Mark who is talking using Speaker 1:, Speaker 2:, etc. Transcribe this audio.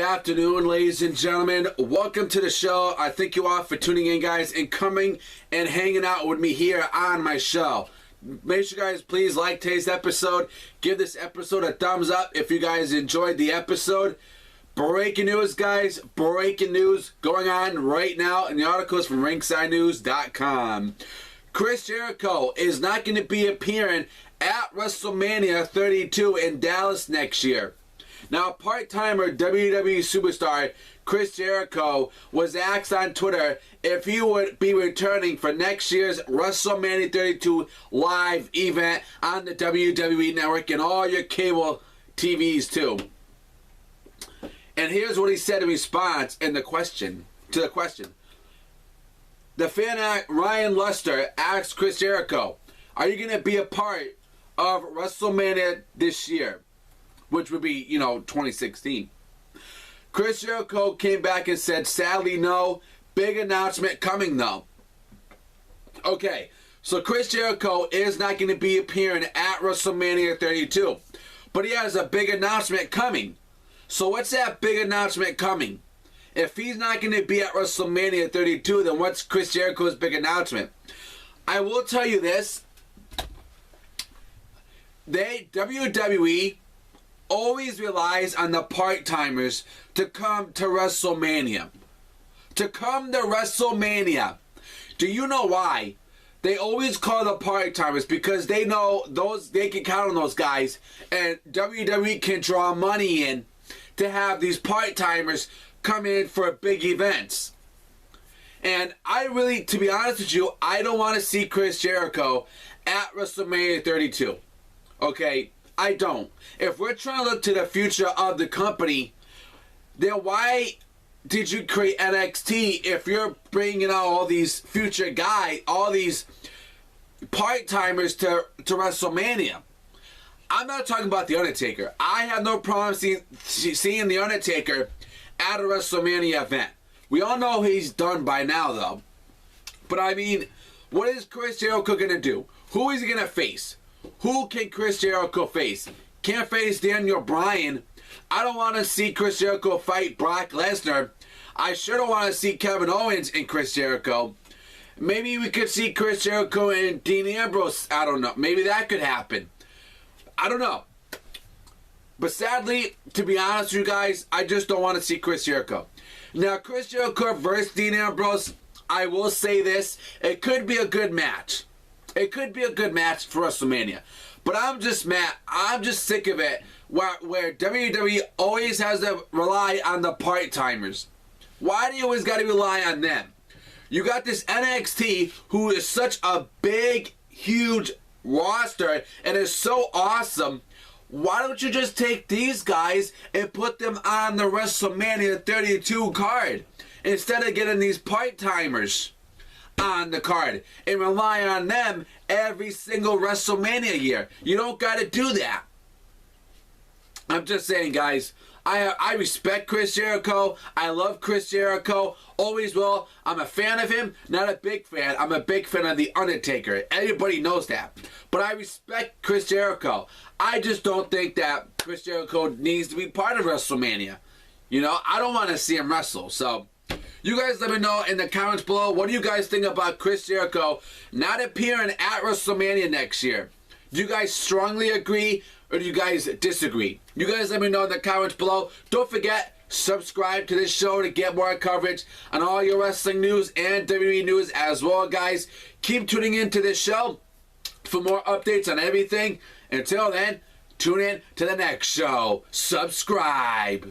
Speaker 1: afternoon, ladies and gentlemen. Welcome to the show. I thank you all for tuning in, guys, and coming and hanging out with me here on my show. Make sure, guys, please like today's episode. Give this episode a thumbs up if you guys enjoyed the episode. Breaking news, guys. Breaking news going on right now, and the article is from ringsidenews.com. Chris Jericho is not going to be appearing at Wrestlemania 32 in Dallas next year. Now, part-timer WWE superstar Chris Jericho was asked on Twitter if he would be returning for next year's WrestleMania 32 live event on the WWE Network and all your cable TVs too. And here's what he said in response to the question. The fan Ryan Luster asked Chris Jericho, "Are you going to be a part of WrestleMania this year?" Which would be, 2016. Chris Jericho came back and said, "Sadly, no. Big announcement coming, though." Okay, so Chris Jericho is not going to be appearing at WrestleMania 32. But he has a big announcement coming. So what's that big announcement coming? If he's not going to be at WrestleMania 32, then what's Chris Jericho's big announcement? I will tell you this. WWE always relies on the part-timers to come to WrestleMania. To come to WrestleMania. Do you know why? They always call the part-timers because they know they can count on those guys, and WWE can draw money in to have these part-timers come in for big events. And I really, to be honest with you, I don't want to see Chris Jericho at WrestleMania 32. Okay? I don't. If we're trying to look to the future of the company, then why did you create NXT if you're bringing out all these future guys, all these part-timers to WrestleMania? I'm not talking about The Undertaker. I have no problem seeing The Undertaker at a WrestleMania event. We all know he's done by now, though. But I mean, what is Chris Jericho going to do? Who is he going to face? Who can Chris Jericho face? Can't face Daniel Bryan. I don't want to see Chris Jericho fight Brock Lesnar. I sure don't want to see Kevin Owens and Chris Jericho. Maybe we could see Chris Jericho and Dean Ambrose. I don't know. Maybe that could happen. I don't know. But sadly, to be honest with you guys, I just don't want to see Chris Jericho. Now, Chris Jericho versus Dean Ambrose, I will say this. It could be a good match. It could be a good match for WrestleMania. But I'm just mad. I'm just sick of it where WWE always has to rely on the part-timers. Why do you always got to rely on them? You got this NXT who is such a big, huge roster and is so awesome. Why don't you just take these guys and put them on the WrestleMania 32 card instead of getting these part-timers on the card and rely on them every single WrestleMania year? You don't got to do that. I'm just saying, guys. I respect Chris Jericho. I love Chris Jericho. Always will. I'm a fan of him. Not a big fan. I'm a big fan of The Undertaker. Everybody knows that. But I respect Chris Jericho. I just don't think that Chris Jericho needs to be part of WrestleMania. I don't want to see him wrestle. So, you guys let me know in the comments below. What do you guys think about Chris Jericho not appearing at WrestleMania next year? Do you guys strongly agree or do you guys disagree? You guys let me know in the comments below. Don't forget, subscribe to this show to get more coverage on all your wrestling news and WWE news as well, guys. Keep tuning into this show for more updates on everything. Until then, tune in to the next show. Subscribe.